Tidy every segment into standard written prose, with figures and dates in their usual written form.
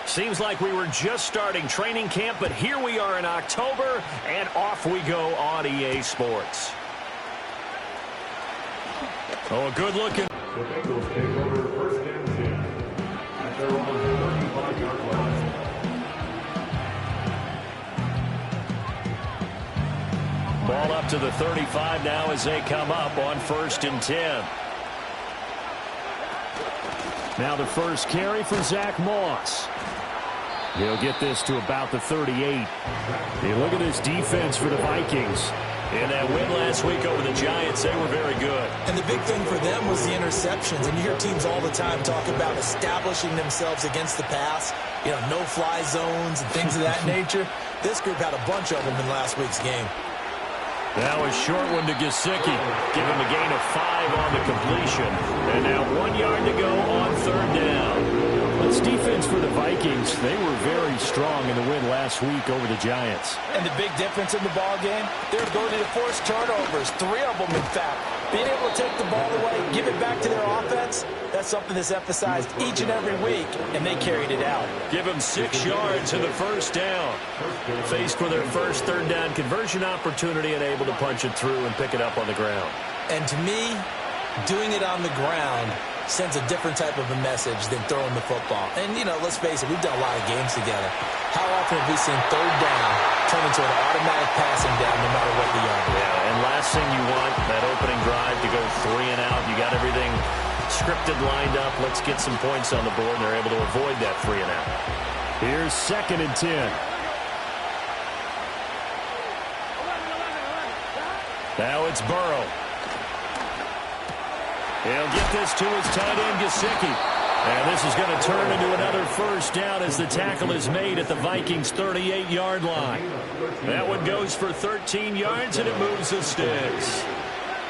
Seems like we were just starting training camp, but here we are in October, and off we go on EA Sports. Oh, good looking. The Bengals take over first and 10 at their own 35-yard line. Ball up to the 35 now as they come up on first and 10. Now the first carry for Zach Moss. He'll get this to about the 38. Hey, look at this defense for the Vikings. In that win last week over the Giants, they were very good. And the big thing for them was the interceptions. And you hear teams all the time talk about establishing themselves against the pass, you know, no-fly zones and things of that nature. This group had a bunch of them in last week's game. That was short one to Gesicki. Give him a gain of 5 on the completion. And now 1 yard to go on third down. It's defense for the Vikings. They were very strong in the win last week over the Giants. And the big difference in the ball game, their ability to force turnovers, 3 of them in fact. Being able to take the ball away, give it back to their offense, that's something that's emphasized each and every week, and they carried it out. Give them 6 yards in the first down. Faced with their first third down conversion opportunity and able to punch it through and pick it up on the ground. And to me, doing it on the ground sends a different type of a message than throwing the football. And, you know, let's face it, we've done a lot of games together. How often have we seen third down turn into an automatic passing down no matter what the yard is? Yeah, and last thing you want, that opening drive to go 3 and out. You got everything scripted, lined up. Let's get some points on the board, and they're able to avoid that 3 and out. Here's second and 10. Now it's Burrow. He'll get this to his tight end, Gesicki. And this is going to turn into another first down as the tackle is made at the Vikings' 38-yard line. That one goes for 13 yards, and it moves the sticks.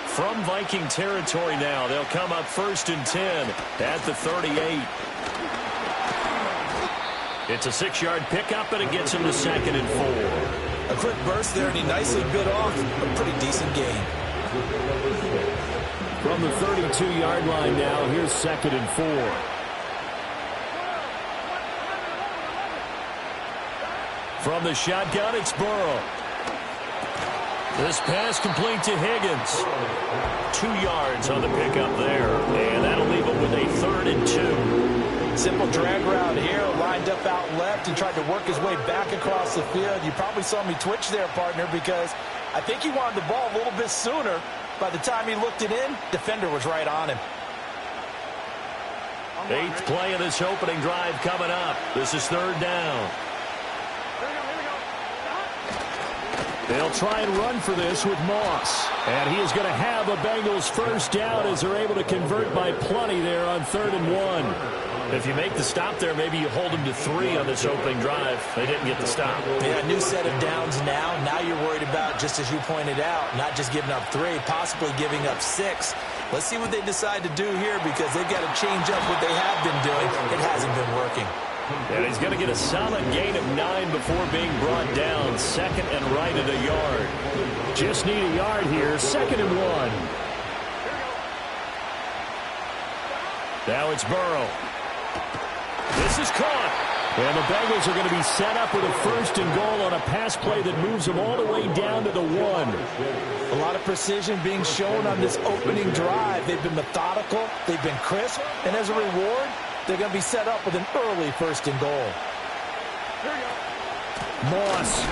From Viking territory now, they'll come up first and 10 at the 38. It's a 6-yard pickup, and it gets him to second and 4. A quick burst there, and he nicely bit off a pretty decent gain. From the 32-yard line now, here's second and 4. From the shotgun, it's Burrow. This pass complete to Higgins. 2 yards on the pickup there, and that'll leave him with a third and 2. Simple drag route here, lined up out left and tried to work his way back across the field. You probably saw me twitch there, partner, because I think he wanted the ball a little bit sooner. By the time he looked it in, defender was right on him. 8th play of this opening drive coming up. This is third down. They'll try and run for this with Moss. And he is going to have a Bengals first down as they're able to convert by plenty there on third and 1. If you make the stop there, maybe you hold them to 3 on this opening drive. They didn't get the stop. Yeah, new set of downs now. Now you're worried about, just as you pointed out, not just giving up 3, possibly giving up 6. Let's see what they decide to do here because they've got to change up what they have been doing. It hasn't been working. And he's going to get a solid gain of 9 before being brought down. Second and right at a yard. Just need a yard here. Second and 1. Now it's Burrow. This is caught. And the Bengals are going to be set up with a first and goal on a pass play that moves them all the way down to the 1. A lot of precision being shown on this opening drive. They've been methodical. They've been crisp. And as a reward, they're going to be set up with an early first and goal. Moss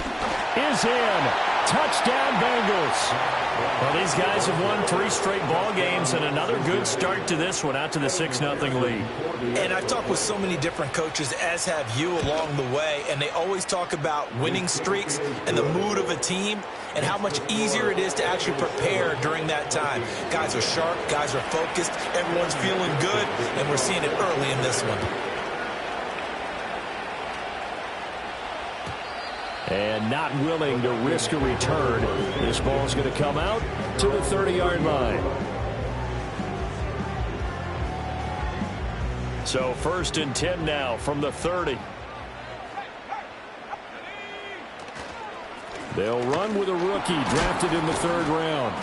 is in. Touchdown, Bengals. Well, these guys have won 3 straight ball games and another good start to this one out to the 6-0 lead. And I've talked with so many different coaches, as have you along the way, and they always talk about winning streaks and the mood of a team and how much easier it is to actually prepare during that time. Guys are sharp, guys are focused, everyone's feeling good, and we're seeing it early in this one. And not willing to risk a return. This ball's going to come out to the 30-yard line. So first and 10 now from the 30. They'll run with a rookie drafted in the 3rd round.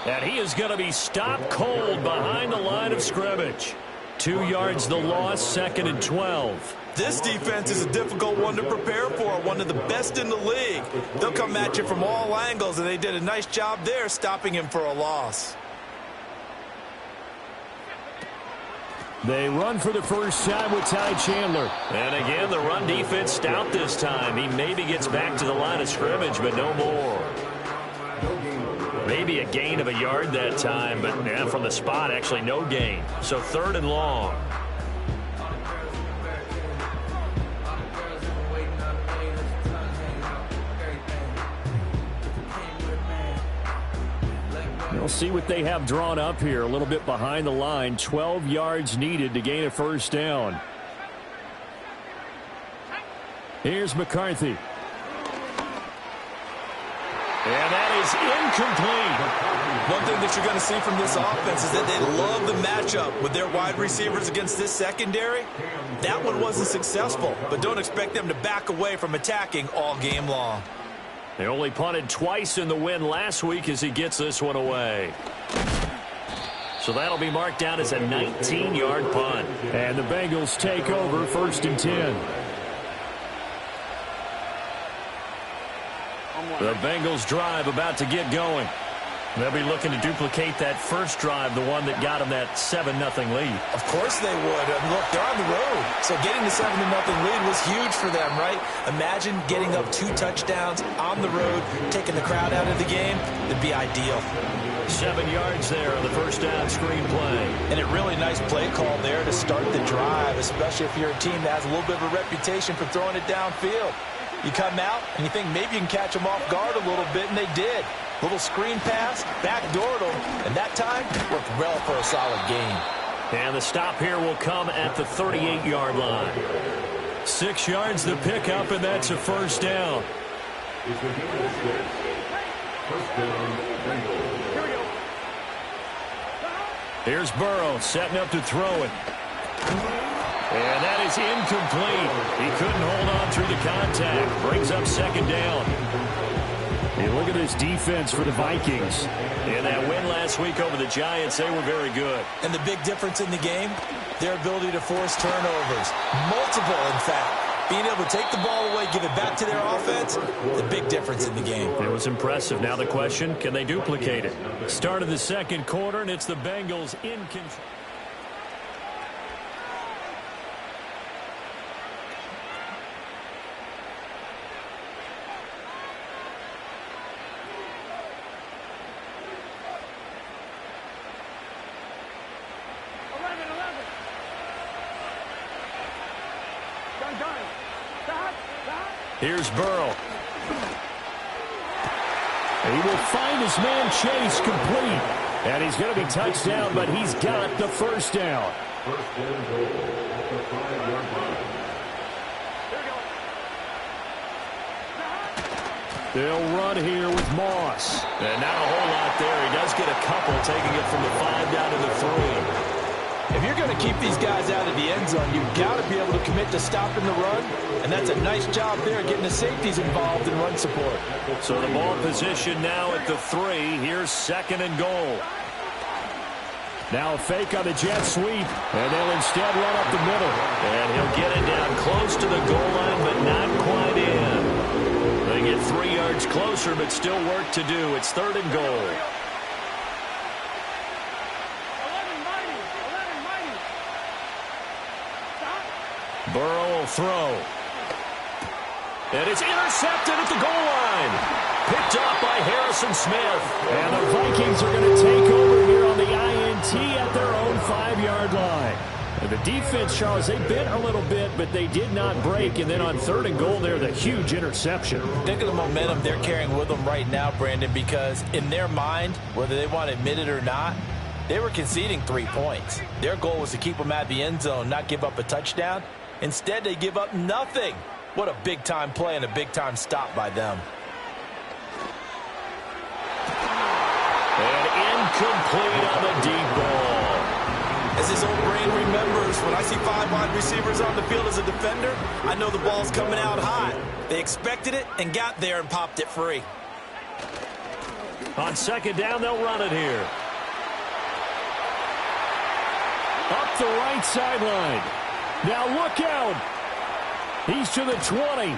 And he is going to be stopped cold behind the line of scrimmage. 2 yards the loss, 2nd and 12. This defense is a difficult one to prepare for, one of the best in the league. They'll come at you from all angles, and they did a nice job there stopping him for a loss. They run for the first time with Ty Chandler. And again, the run defense stout this time. He maybe gets back to the line of scrimmage, but no more. Maybe a gain of a yard that time, but yeah, from the spot, actually no gain. So 3rd and long. We'll see what they have drawn up here. A little bit behind the line. 12 yards needed to gain a first down. Here's McCarthy. And that is incomplete. One thing that you're going to see from this offense is that they love the matchup with their wide receivers against this secondary. That one wasn't successful, but don't expect them to back away from attacking all game long. They only punted twice in the win last week as he gets this one away. So that'll be marked down as a 19-yard punt. And the Bengals take over 1st and 10. The Bengals drive about to get going. They'll be looking to duplicate that first drive, the one that got them that 7-0 lead. Of course they would. Look, they're on the road. So getting the 7-0 lead was huge for them, right? Imagine getting up 2 touchdowns on the road, taking the crowd out of the game. It'd be ideal. 7 yards there on the first down screen play. And a really nice play call there to start the drive, especially if you're a team that has a little bit of a reputation for throwing it downfield. You come out and you think maybe you can catch them off guard a little bit, and they did. Little screen pass, backdoored them, and that time worked well for a solid gain. And the stop here will come at the 38-yard line. 6 yards the pickup, and that's a first down. Here's Burrow setting up to throw it. And that is incomplete. He couldn't hold on through the contact. Brings up 2nd down. Hey, look at this defense for the Vikings. In that win last week over the Giants, they were very good. And the big difference in the game, their ability to force turnovers. Multiple, in fact. Being able to take the ball away, give it back to their offense, the big difference in the game. It was impressive. Now the question, can they duplicate it? Start of the 2nd quarter, and it's the Bengals in control. Here's Burrow. He will find his man Chase complete. And he's going to be touched down, but he's got the first down. First and goal at the 5-yard line. They'll run here with Moss. And not a whole lot there. He does get a couple, taking it from the 5 down to the 3. If you're going to keep these guys out of the end zone, you've got to be able to commit to stopping the run, and that's a nice job there, getting the safeties involved in run support. So the ball position now at the 3. Here's 2nd and goal. Now a fake on the jet sweep, and they'll instead run up the middle. And he'll get it down close to the goal line, but not quite in. They get 3 yards closer, but still work to do. It's 3rd and goal. Burrow will throw. And it's intercepted at the goal line. Picked up by Harrison Smith. And the Vikings are going to take over here on the INT at their own 5-yard line. And the defense, Charles, they bit a little bit, but they did not break. And then on 3rd and goal there, the huge interception. Think of the momentum they're carrying with them right now, Brandon, because in their mind, whether they want to admit it or not, they were conceding 3 points. Their goal was to keep them at the end zone, not give up a touchdown. Instead, they give up nothing. What a big-time play and a big-time stop by them. And incomplete on the deep ball. As his old brain remembers, when I see 5 wide receivers on the field as a defender, I know the ball's coming out hot. They expected it and got there and popped it free. On 2nd down, they'll run it here. Up the right sideline. Now look out. He's to the 20.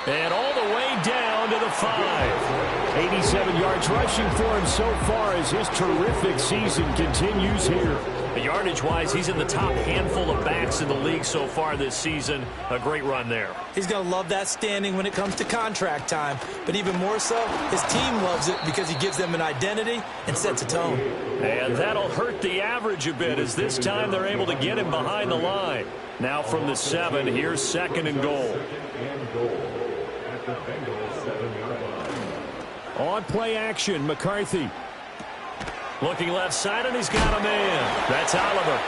And all the way down to the 5. 87 yards rushing for him so far as his terrific season continues here. Yardage-wise, he's in the top handful of backs in the league so far this season. A great run there. He's going to love that standing when it comes to contract time. But even more so, his team loves it because he gives them an identity and sets a tone. And that'll hurt the average a bit as this time they're able to get him behind the line. Now from the 7, here's 2nd and goal. On play action, McCarthy. Looking left side, and he's got a man. That's Oliver.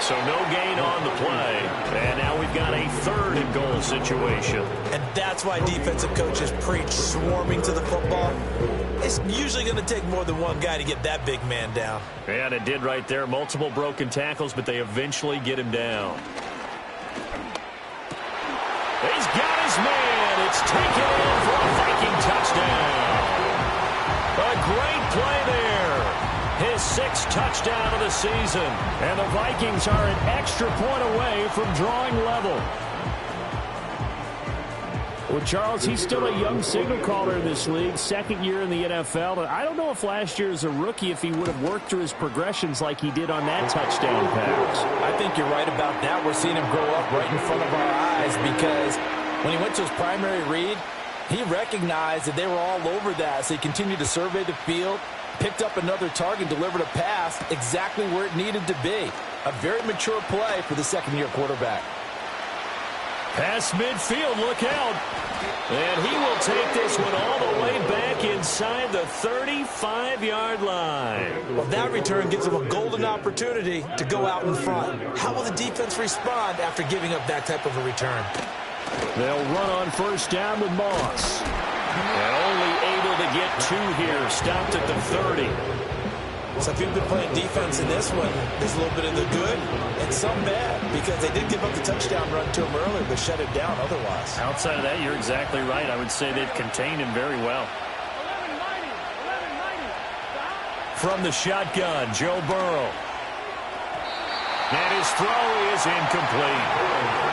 So no gain on the play. And now we've got a 3rd and goal situation. And that's why defensive coaches preach swarming to the football. It's usually going to take more than one guy to get that big man down. And it did right there. Multiple broken tackles, but they eventually get him down. He's got his man. It's taken in for a Viking touchdown. A great play there. His 6th touchdown of the season. And the Vikings are an extra point away from drawing level. Well, Charles, he's still a young signal caller in this league. 2nd year in the NFL. I don't know if last year as a rookie, if he would have worked through his progressions like he did on that touchdown pass. I think you're right about that. We're seeing him grow up right in front of our eyes because when he went to his primary read, he recognized that they were all over that. So he continued to survey the field, picked up another target, delivered a pass exactly where it needed to be. A very mature play for the 2nd-year quarterback. Pass midfield, look out. And he will take this one all the way back inside the 35-yard line. Well, that return gives them a golden opportunity to go out in front. How will the defense respond after giving up that type of a return? They'll run on 1st down with Moss. And only able to get 2 here. Stopped at the 30. So if you've been playing defense in this one, there's a little bit of the good and some bad because they did give up the touchdown run to him earlier but shut it down otherwise. Outside of that, you're exactly right. I would say they've contained him very well. From the shotgun, Joe Burrow. And his throw is incomplete.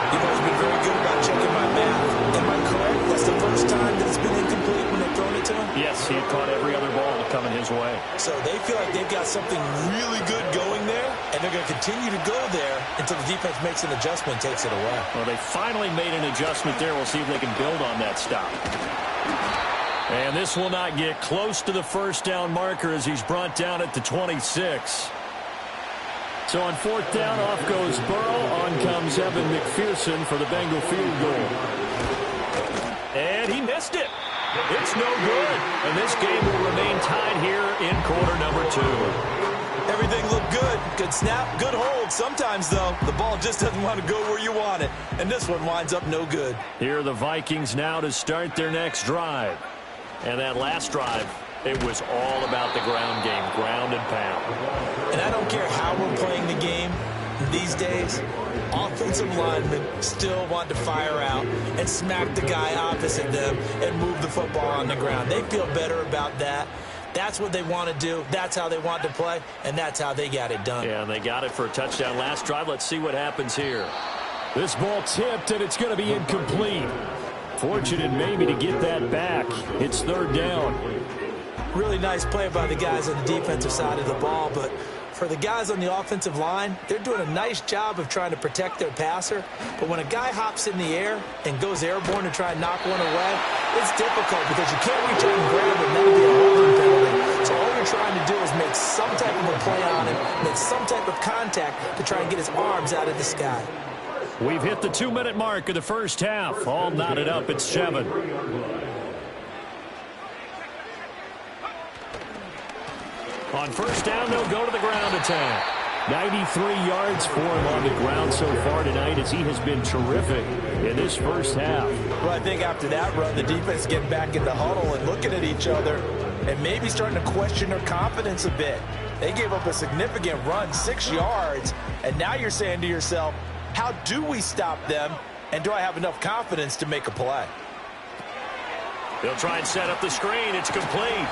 You've always been very good about checking my math. Am I correct? That's the first time that it's been incomplete when they've thrown it to him? Yes, he had caught every other ball coming his way. So they feel like they've got something really good going there, and they're going to continue to go there until the defense makes an adjustment and takes it away. Well, they finally made an adjustment there. We'll see if they can build on that stop. And this will not get close to the 1st down marker as he's brought down at the 26. So on 4th down, off goes Burrow. On comes Evan McPherson for the Bengal field goal. And he missed it. It's no good. And this game will remain tied here in quarter number 2. Everything looked good. Good snap, good hold. Sometimes, though, the ball just doesn't want to go where you want it. And this one winds up no good. Here are the Vikings now to start their next drive. And that last drive, it was all about the ground game, ground and pound. And I don't care how we're playing the game these days, offensive linemen still want to fire out and smack the guy opposite them and move the football on the ground. They feel better about that. That's what they want to do. That's how they want to play, and that's how they got it done. Yeah, and they got it for a touchdown last drive. Let's see what happens here. This ball tipped, and it's going to be incomplete. Fortunate maybe to get that back. It's 3rd down. Really nice play by the guys on the defensive side of the ball, but for the guys on the offensive line, they're doing a nice job of trying to protect their passer. But when a guy hops in the air and goes airborne to try and knock one away, it's difficult because you can't reach out and grab it, and that would be a holding penalty. So all you're trying to do is make some type of a play on him, make some type of contact to try and get his arms out of the sky. We've hit the 2-minute mark of the 1st half. All knotted up at 7. On 1st down, they'll go to the ground attack. 93 yards for him on the ground so far tonight as he has been terrific in this 1st half. Well, I think after that run, the defense getting back in the huddle and looking at each other and maybe starting to question their confidence a bit. They gave up a significant run, 6 yards, and now you're saying to yourself, how do we stop them, and do I have enough confidence to make a play? They'll try and set up the screen. It's complete.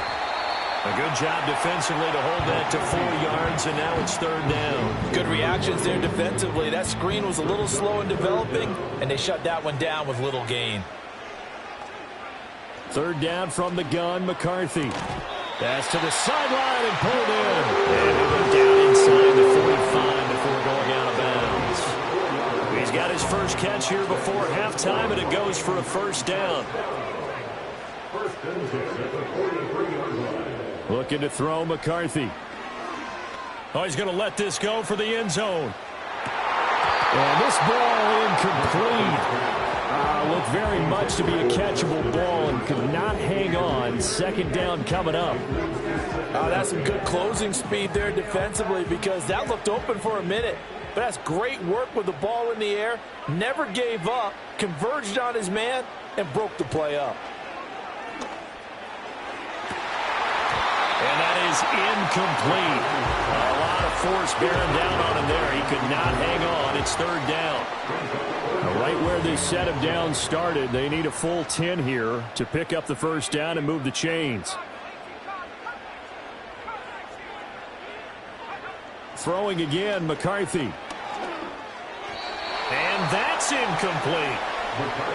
A good job defensively to hold that to 4 yards, and now it's 3rd down. Good reactions there defensively. That screen was a little slow in developing, and they shut that one down with little gain. 3rd down from the gun, McCarthy. Pass to the sideline and pulled in. And he went down inside the 45 before going out of bounds. He's got his first catch here before halftime, and it goes for a 1st down. Looking to throw, McCarthy. Oh, he's going to let this go for the end zone. And this ball incomplete. Looked very much to be a catchable ball and could not hang on. 2nd down coming up. That's some good closing speed there defensively, because that looked open for a minute. But that's great work with the ball in the air. Never gave up, converged on his man, and broke the play up. And that is incomplete. A lot of force bearing down on him there. He could not hang on. It's 3rd down. Right where this set of downs started, they need a full 10 here to pick up the 1st down and move the chains. Throwing again, McCarthy. And that's incomplete.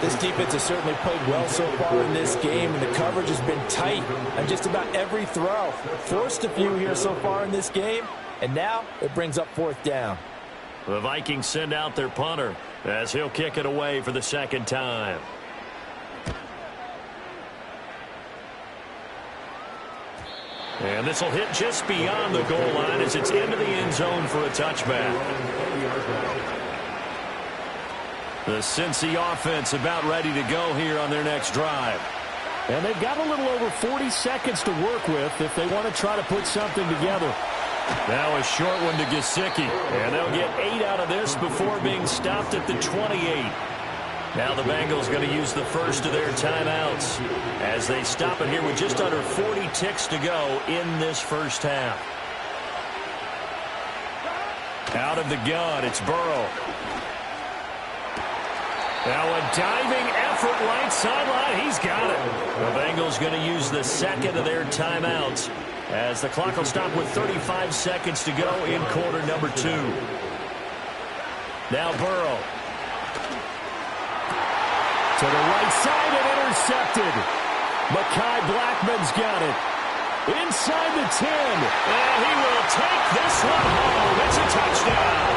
This defense has certainly played well so far in this game, and the coverage has been tight on just about every throw. Forced a few here so far in this game, and now it brings up 4th down. The Vikings send out their punter as he'll kick it away for the 2nd time. And this will hit just beyond the goal line as it's into the end zone for a touchback. The Cincy offense about ready to go here on their next drive. And they've got a little over 40 seconds to work with if they want to try to put something together. Now a short one to Gesicki. And they'll get 8 out of this before being stopped at the 28. Now the Bengals going to use the first of their timeouts as they stop it here with just under 40 ticks to go in this 1st half. Out of the gun, it's Burrow. Now a diving effort right sideline. He's got it. The Bengals going to use the 2nd of their timeouts as the clock will stop with 35 seconds to go in quarter number 2. Now Burrow. To the right side and intercepted. Mekhi Blackman's got it. Inside the 10. And he will take this one home. It's a touchdown.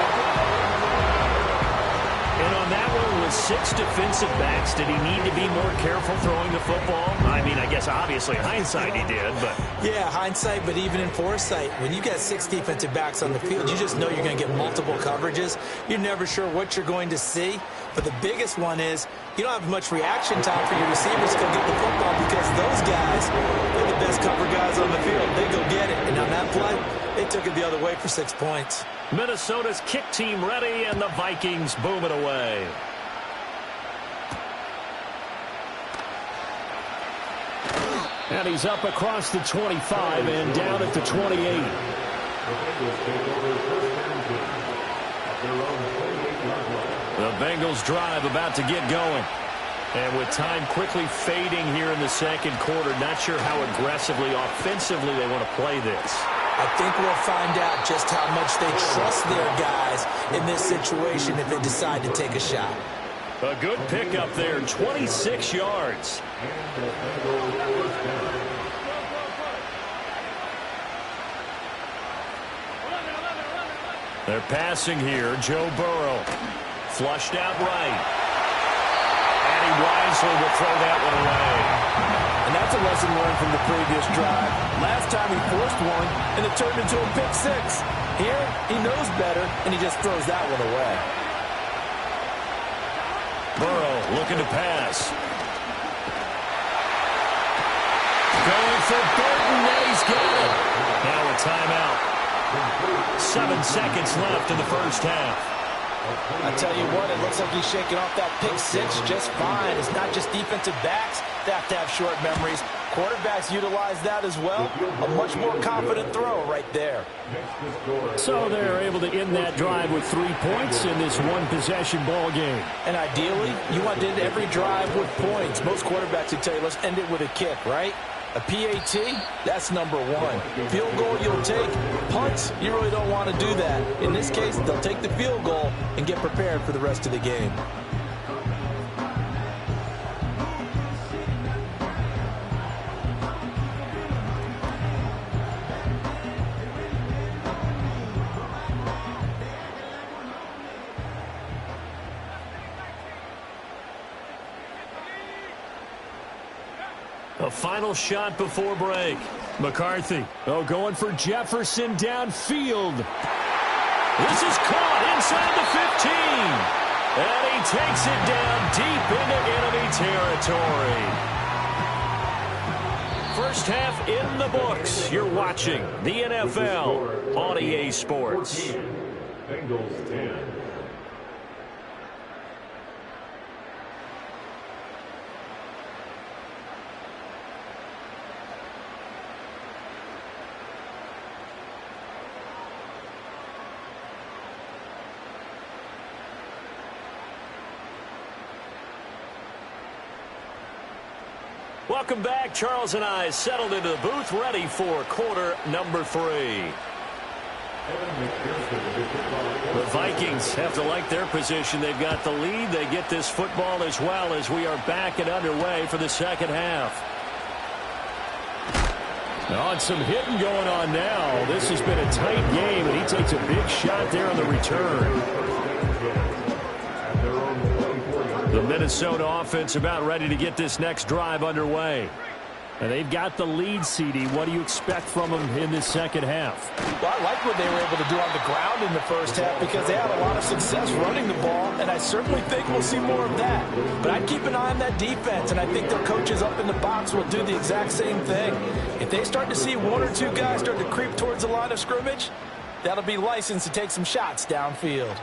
And on that one with 6 defensive backs, did he need to be more careful throwing the football? I mean, I guess obviously hindsight he did, but... Yeah, hindsight, but even in foresight, when you got 6 defensive backs on the field, you just know you're going to get multiple coverages. You're never sure what you're going to see. But the biggest one is you don't have much reaction time for your receivers to go get the football because those guys, they're the best cover guys on the field. They go get it. And on that play, they took it the other way for 6 points. Minnesota's kick team ready, and the Vikings boom it away. And he's up across the 25 and down at the 28. The Bengals drive about to get going. And with time quickly fading here in the 2nd quarter, not sure how aggressively, offensively they want to play this. I think we'll find out just how much they trust their guys in this situation if they decide to take a shot. A good pickup there, 26 yards. They're passing here. Joe Burrow. Flushed out right. And he wisely will throw that one away. And that's a lesson learned from the previous drive. Last time he forced one, and it turned into a pick 6. Here, he knows better, and he just throws that one away. Burrow looking to pass. Going for Burton, and he's got it. Now a timeout. 7 seconds left in the 1st half. I tell you what, it looks like he's shaking off that pick 6 just fine. It's not just defensive backs that have to have short memories. Quarterbacks utilize that as well. A much more confident throw right there. So they're able to end that drive with 3 points in this one-possession ball game. And ideally, you want to end every drive with points. Most quarterbacks would tell you, let's end it with a kick, right? A PAT, that's number one. Field goal you'll take. Punts, you really don't want to do that. In this case, they'll take the field goal and get prepared for the rest of the game. A final shot before break. McCarthy, going for Jefferson downfield. This is caught inside the 15. And he takes it down deep into enemy territory. First half in the books. You're watching the NFL on EA Sports. Bengals 10. Welcome back. Charles and I settled into the booth, ready for quarter number 3. The Vikings have to like their position. They've got the lead. They get this football as well as we are back and underway for the second half. And some hitting going on now. This has been a tight game, and he takes a big shot there on the return. The Minnesota offense about ready to get this next drive underway. And they've got the lead, CD. What do you expect from them in this second half? Well, I like what they were able to do on the ground in the first half because they had a lot of success running the ball, and I certainly think we'll see more of that. But I'd keep an eye on that defense, and I think their coaches up in the box will do the exact same thing. If they start to see one or two guys start to creep towards the line of scrimmage, that'll be licensed to take some shots downfield.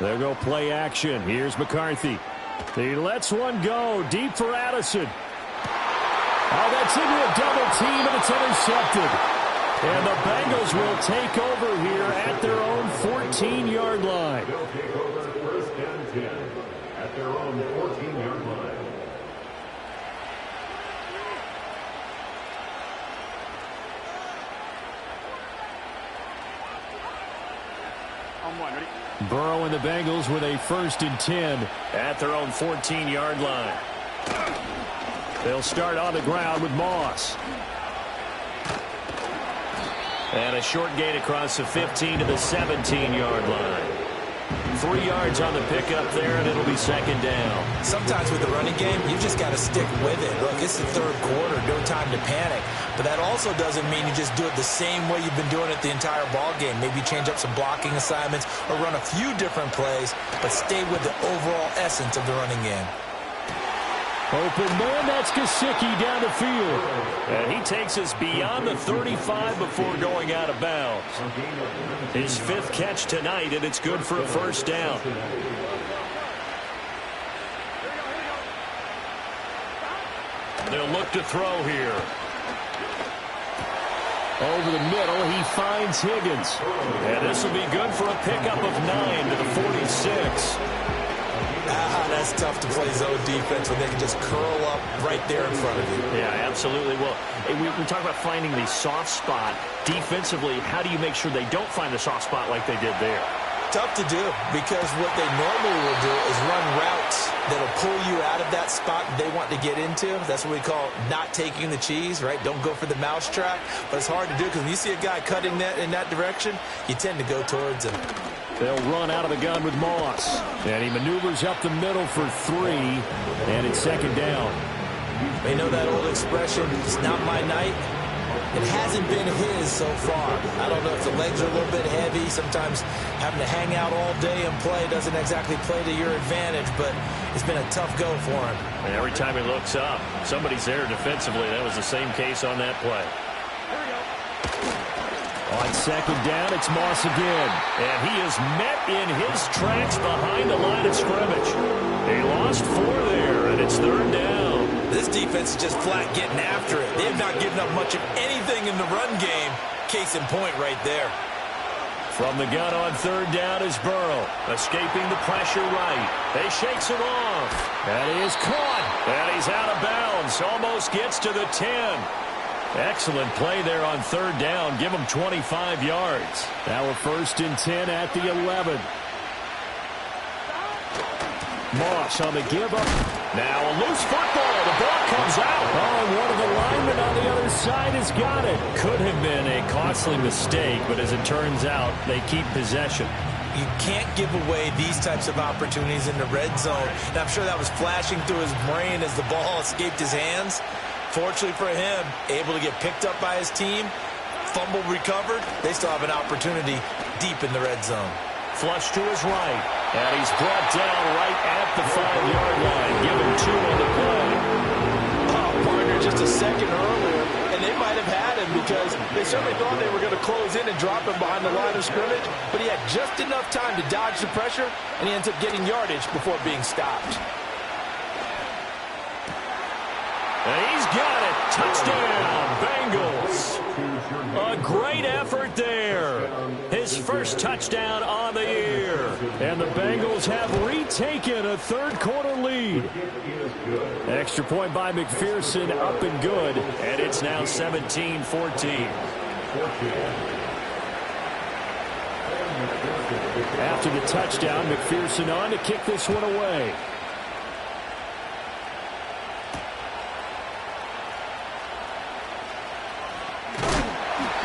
There go play action. Here's McCarthy. He lets one go deep for Addison. Oh, that's into a double team, and it's intercepted. And the Bengals will take over here at their own 14-yard line. They'll take over first and 10 at their own 14-yard line. Burrow and the Bengals with a 1st and 10 at their own 14-yard line. They'll start on the ground with Moss. And a short gain across the 15 to the 17-yard line. 3 yards on the pickup there, and it'll be second down. Sometimes with the running game, you just got to stick with it. Look, it's the third quarter, no time to panic. But that also doesn't mean you just do it the same way you've been doing it the entire ball game. Maybe change up some blocking assignments or run a few different plays, but stay with the overall essence of the running game. Open man, that's Gesicki down the field. And he takes us beyond the 35 before going out of bounds. His 5th catch tonight, and it's good for a first down. They'll look to throw here. Over the middle, he finds Higgins. And this will be good for a pickup of 9 to the 46. That's tough to play zone defense when they can just curl up right there in front of you. Yeah, absolutely. Well, we talk about finding the soft spot. Defensively, how do you make sure they don't find the soft spot like they did there? Tough to do because what they normally will do is run routes that'll pull you out of that spot they want to get into. That's what we call not taking the cheese, right? Don't go for the mousetrap. But it's hard to do because when you see a guy cutting that in that direction, you tend to go towards him. They'll run out of the gun with Moss. And he maneuvers up the middle for 3. And it's second down. They know that old expression, it's not my night. It hasn't been his so far. I don't know if the legs are a little bit heavy. Sometimes having to hang out all day and play doesn't exactly play to your advantage, but it's been a tough go for him. And every time he looks up, somebody's there defensively. That was the same case on that play. On second down, it's Moss again. And he is met in his tracks behind the line of scrimmage. They lost 4 there, and it's third down. This defense is just flat getting after it. They have not given up much of anything in the run game. Case in point right there. From the gun on third down is Burrow. Escaping the pressure right. He shakes it off. And he is caught. And he's out of bounds. Almost gets to the 10. Excellent play there on third down. Give him 25 yards. Now a 1st and 10 at the 11. Moss on the give up. Now a loose football. The ball comes out. Oh, and one of the linemen on the other side has got it. Could have been a costly mistake, but as it turns out, they keep possession. You can't give away these types of opportunities in the red zone. And I'm sure that was flashing through his brain as the ball escaped his hands. Fortunately for him, able to get picked up by his team, fumble recovered. They still have an opportunity deep in the red zone. Flush to his right. And he's brought down right at the 5-yard line. Give him 2 on the play. Oh, partner, just a second earlier, and they might have had him because they certainly thought they were going to close in and drop him behind the line of scrimmage, but he had just enough time to dodge the pressure, and he ends up getting yardage before being stopped. And he's got it. Touchdown, Bengals. A great effort there. His first touchdown on the year. And the Bengals have retaken a third-quarter lead. Extra point by McPherson, up and good. And it's now 17-14. After the touchdown, McPherson on to kick this one away.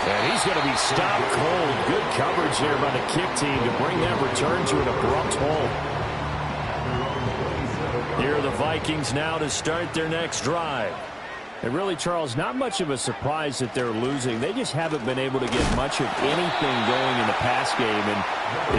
And he's going to be stopped cold. Good coverage there by the kick team to bring that return to an abrupt halt. Here are the Vikings now to start their next drive. And really, Charles, not much of a surprise that they're losing. They just haven't been able to get much of anything going in the pass game. And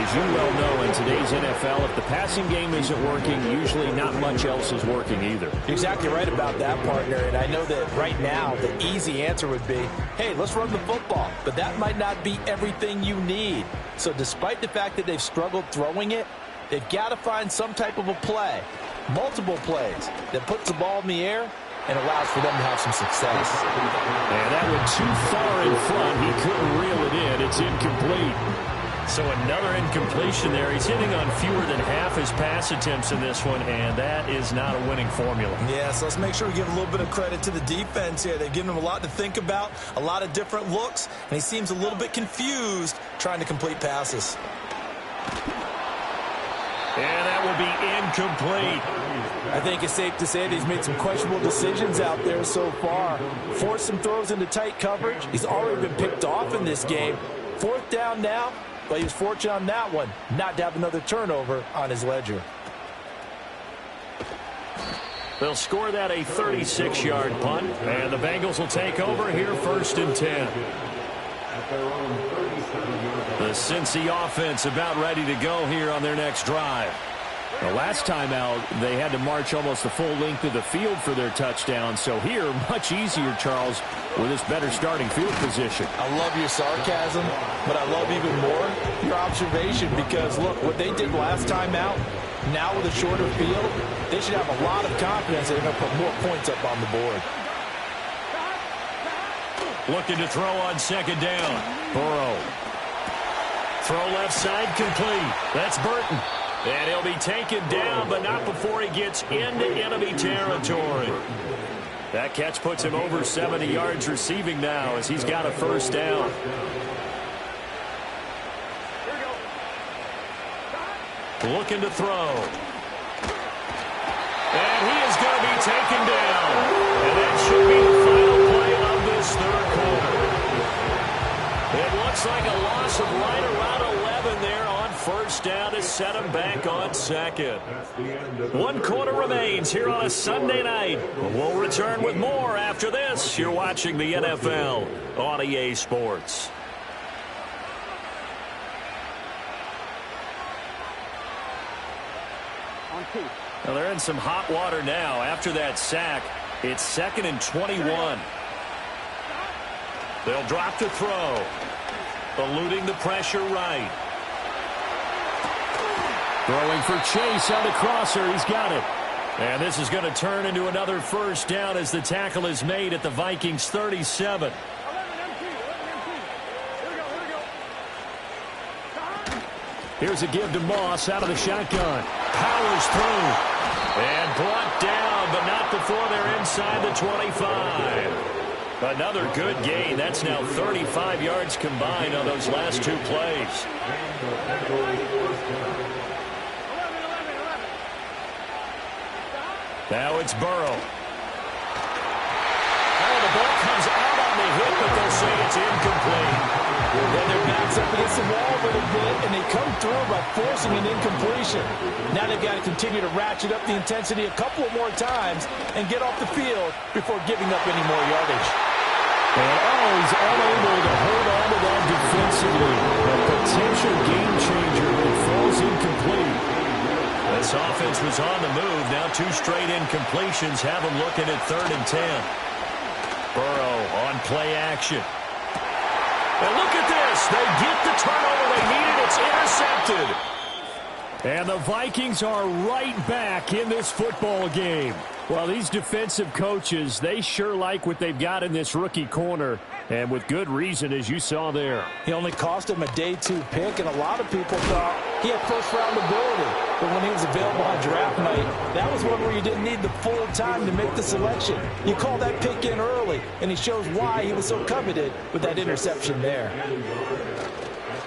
as you well know, in today's NFL, if the passing game isn't working, usually not much else is working either. You're exactly right about that, partner. And I know that right now the easy answer would be, hey, let's run the football. But that might not be everything you need. So despite the fact that they've struggled throwing it, they've got to find some type of a play, multiple plays, that puts the ball in the air and allows for them to have some success. And that went too far in front. He couldn't reel it in. It's incomplete. So another incompletion there. He's hitting on fewer than half his pass attempts in this one, and that is not a winning formula. Yeah, so let's make sure we give a little bit of credit to the defense here. They've given him a lot to think about, a lot of different looks, and he seems a little bit confused trying to complete passes. And that will be incomplete. I think it's safe to say that he's made some questionable decisions out there so far. Forced some throws into tight coverage. He's already been picked off in this game. 4th down now, but he was fortunate on that one not to have another turnover on his ledger. They'll score that a 36-yard punt, and the Bengals will take over here 1st and 10. The Cincy offense about ready to go here on their next drive. The last time out, they had to march almost the full length of the field for their touchdown. So here, much easier, Charles, with this better starting field position. I love your sarcasm, but I love even more your observation because, look, what they did last time out, now with a shorter field, they should have a lot of confidence they're going to put more points up on the board. Looking to throw on 2nd down. Burrow. Throw left side complete. That's Burton. And he'll be taken down, but not before he gets into enemy territory. That catch puts him over 70 yards receiving now as he's got a 1st down. Looking to throw. And he is going to be taken down. And that should be the final play of this 3rd quarter. It looks like a loss of right around 11 there on 1st down to set him back on 2nd. 1 quarter remains here on a Sunday night. We'll return with more after this. You're watching the NFL on EA Sports. Well, they're in some hot water now. After that sack, it's 2nd and 21. They'll drop to throw. Eluding the pressure right. Throwing for Chase on the crosser. He's got it. And this is going to turn into another 1st down as the tackle is made at the Vikings 37. Here's a give to Moss out of the shotgun. Powers through. And brought down, but not before they're inside the 25. Another good gain. That's now 35 yards combined on those last two plays. Now it's Burrow. Oh, the ball comes out on the hit, but they'll say it's incomplete. And their backs up against the wall a little bit, and they come through by forcing an incompletion. Now they've got to continue to ratchet up the intensity a couple of more times and get off the field before giving up any more yardage. And he's unable to hold on to that defensively. A potential game changer that falls incomplete. This offense was on the move. Now two straight incompletions have them looking at 3rd and 10. Burrow on play action. And look at this. They get the turnover they needed. It's intercepted. And the Vikings are right back in this football game. Well, these defensive coaches, they sure like what they've got in this rookie corner. And with good reason, as you saw there. He only cost him a day 2 pick, and a lot of people thought he had first-round ability. But when he was available on draft night, that was one where you didn't need the full time to make the selection. You call that pick in early, and he shows why he was so coveted with that interception there.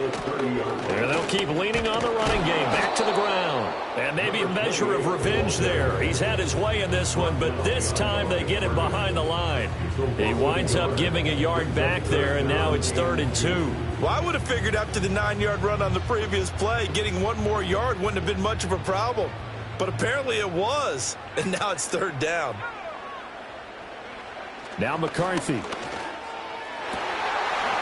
And they'll keep leaning on the running game. Back to the ground. And maybe a measure of revenge there. He's had his way in this one, but this time they get him behind the line. He winds up giving a yard back there, and now it's 3rd and 2. Well, I would have figured after the 9-yard run on the previous play, getting one more yard wouldn't have been much of a problem. But apparently it was, and now it's 3rd down. Now McCarthy.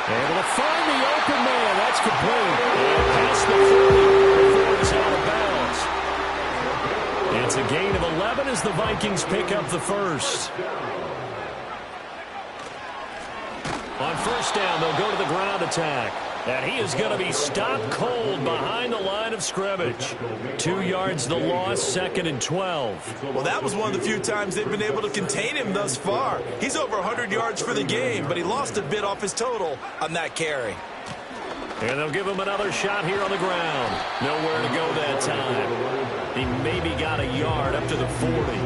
Able to find the open man. That's complete. And past the 40 before it's out of bounds. It's a gain of 11 as the Vikings pick up the first. On 1st down, they'll go to the ground attack. And he is going to be stopped cold behind the line of scrimmage. 2 yards the loss, 2nd and 12. Well, that was one of the few times they've been able to contain him thus far. He's over 100 yards for the game, but he lost a bit off his total on that carry. And they'll give him another shot here on the ground. Nowhere to go that time. He maybe got a yard up to the 40.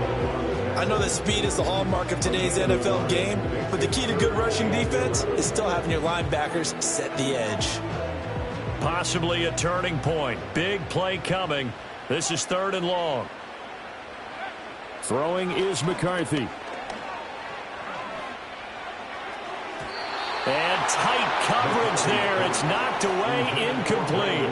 I know that speed is the hallmark of today's NFL game, but the key to good rushing defense is still having your linebackers set the edge. Possibly a turning point. Big play coming. This is 3rd and long. Throwing is McCarthy. And tight coverage there. It's knocked away, incomplete.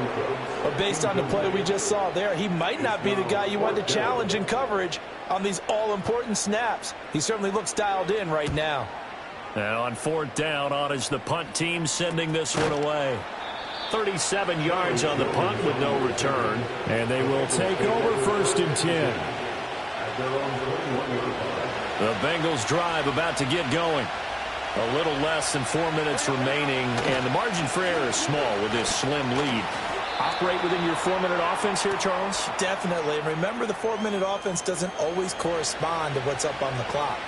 But based on the play we just saw there, he might not be the guy you want to challenge in coverage on these all-important snaps. He certainly looks dialed in right now. Now on 4th down, on is the punt team sending this one away. 37 yards on the punt with no return. And they will take over 1st and 10. The Bengals drive about to get going. A little less than 4 minutes remaining, and the margin for error is small with this slim lead. Operate within your 4-minute offense here, Charles? Definitely. And remember, the 4-minute offense doesn't always correspond to what's up on the clock.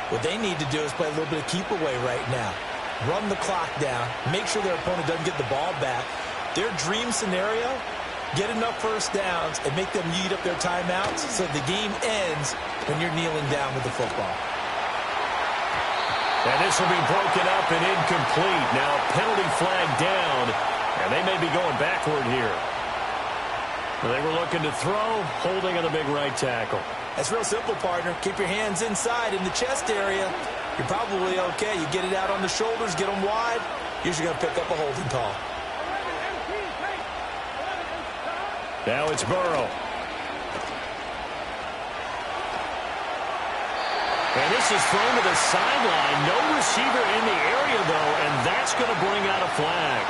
What they need to do is play a little bit of keep away right now. Run the clock down. Make sure their opponent doesn't get the ball back. Their dream scenario, get enough 1st downs and make them eat up their timeouts so the game ends when you're kneeling down with the football. And this will be broken up and incomplete. Now penalty flag down, and they may be going backward here. They were looking to throw, holding on the big right tackle. That's real simple, partner. Keep your hands inside in the chest area. You're probably okay. You get it out on the shoulders, get them wide. Usually going to pick up a holding call. Now it's Burrow. And this is thrown to the sideline. No receiver in the area, though, and that's going to bring out a flag.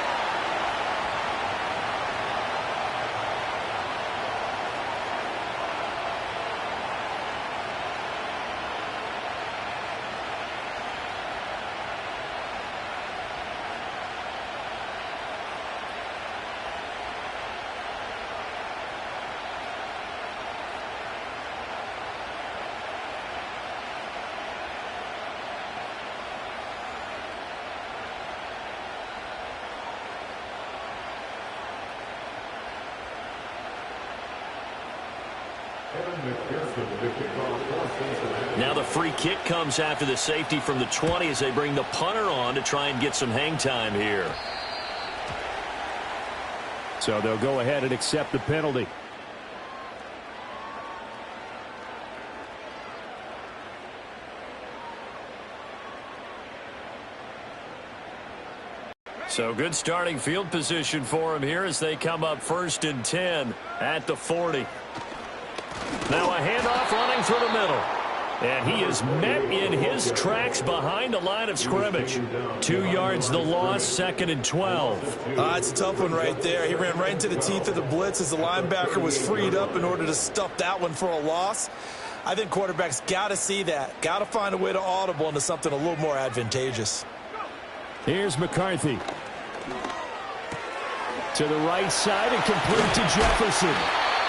Now the free kick comes after the safety from the 20 as they bring the punter on to try and get some hang time here. So they'll go ahead and accept the penalty. So good starting field position for him here as they come up 1st and 10 at the 40. Now a handoff running through the middle. And he is met in his tracks behind the line of scrimmage. 2 yards the loss, 2nd and 12. It's a tough one right there. He ran right into the teeth of the blitz as the linebacker was freed up in order to stuff that one for a loss. I think quarterbacks got to see that. Got to find a way to audible into something a little more advantageous. Here's McCarthy. To the right side and complete to Jefferson.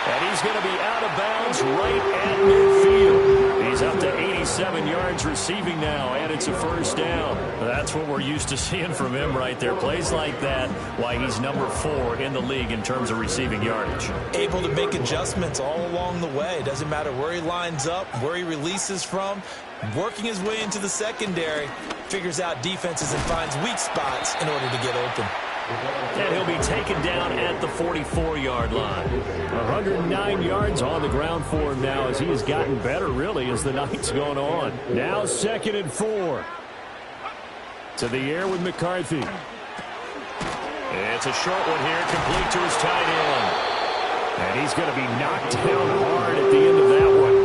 And he's going to be out of bounds right at midfield. He's up to 87 yards receiving now, and it's a 1st down. That's what we're used to seeing from him right there. Plays like that, why he's number 4 in the league in terms of receiving yardage. Able to make adjustments all along the way. Doesn't matter where he lines up, where he releases from. Working his way into the secondary, figures out defenses and finds weak spots in order to get open. And he'll be taken down at the 44-yard line. 109 yards on the ground for him now as he has gotten better, really, as the night's gone on. Now 2nd and 4. To the air with McCarthy. It's a short one here, complete to his tight end. And he's going to be knocked down hard at the end of that one.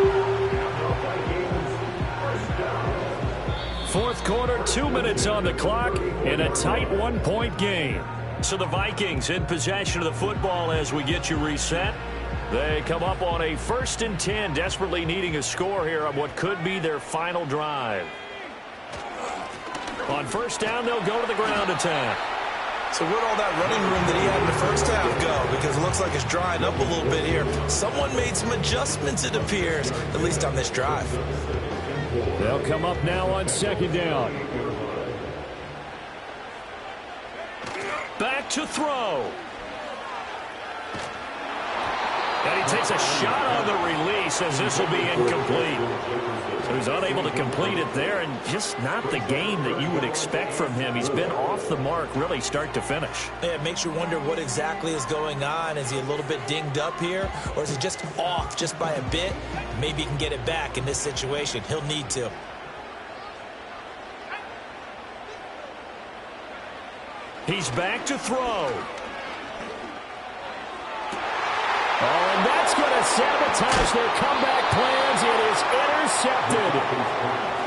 4th quarter, 2 minutes on the clock in a tight 1-point game. So the Vikings in possession of the football as we get you reset. They come up on a 1st and 10, desperately needing a score here on what could be their final drive. On 1st down, they'll go to the ground attack. So where'd all that running room that he had in the 1st half go? Because it looks like it's drying up a little bit here. Someone made some adjustments, it appears, at least on this drive. They'll come up now on 2nd down. Back to throw. And he takes a shot on the release as this will be incomplete. So he's unable to complete it there, and just not the game that you would expect from him. He's been off the mark really start to finish. Yeah, it makes you wonder what exactly is going on. Is he a little bit dinged up here, or is he just off just by a bit? Maybe he can get it back in this situation. He'll need to. He's back to throw. Oh, and that's going to sabotage their comeback plans. It is intercepted.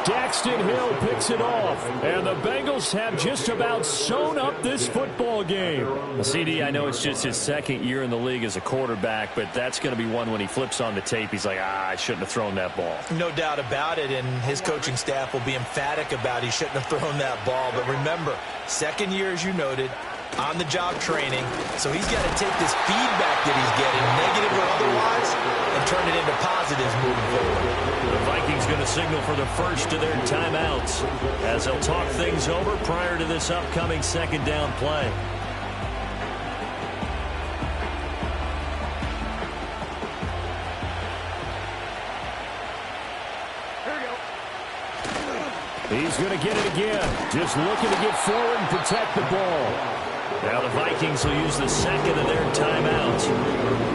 Daxton Hill picks it off. And the Bengals have just about sewn up this football game. CD, I know it's just his 2nd year in the league as a quarterback, but that's going to be one when he flips on the tape. He's like, I shouldn't have thrown that ball. No doubt about it, and his coaching staff will be emphatic about he shouldn't have thrown that ball. But remember, 2nd year, as you noted, on-the-job training, so he's got to take this feedback that he's getting, negative or otherwise, and turn it into positives moving forward. The Vikings going to signal for the first of their timeouts as they'll talk things over prior to this upcoming 2nd down play. He's going to get it again. Just looking to get forward and protect the ball. Now the Vikings will use the 2nd of their timeouts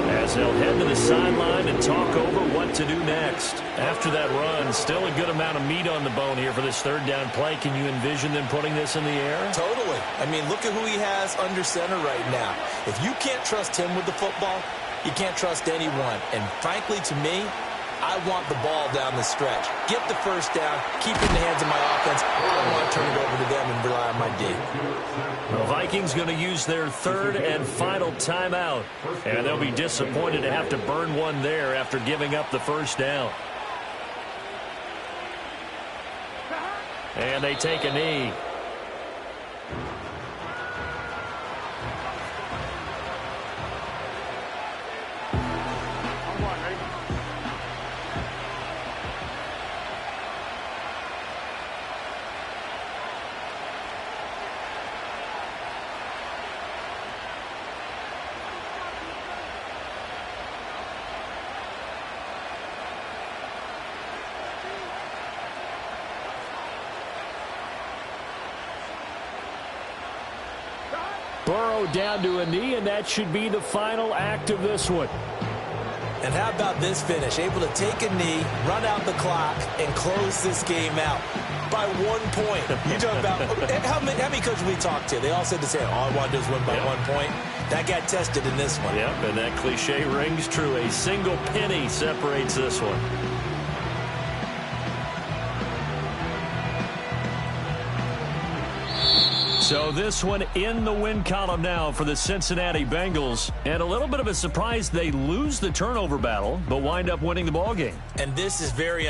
as they'll head to the sideline and talk over what to do next. After that run, still a good amount of meat on the bone here for this 3rd down play. Can you envision them putting this in the air? Totally. I mean, look at who he has under center right now. If you can't trust him with the football, you can't trust anyone. And frankly, to me, I want the ball down the stretch. Get the 1st down, keep it in the hands of my offense. I don't want to turn it over to them and rely on my D. The Vikings going to use their 3rd and final timeout. And they'll be disappointed to have to burn one there after giving up the 1st down. And they take a knee. Burrow down to a knee, and that should be the final act of this one. And how about this finish? Able to take a knee, run out the clock, and close this game out by 1 point. You talk about how many coaches we talked to? They all said the same. All I want to do is win by 1 point. That got tested in this one. Yep, and that cliche rings true. A single penny separates this one. So this one in the win column now for the Cincinnati Bengals. And a little bit of a surprise, they lose the turnover battle, but wind up winning the ball game. And this is very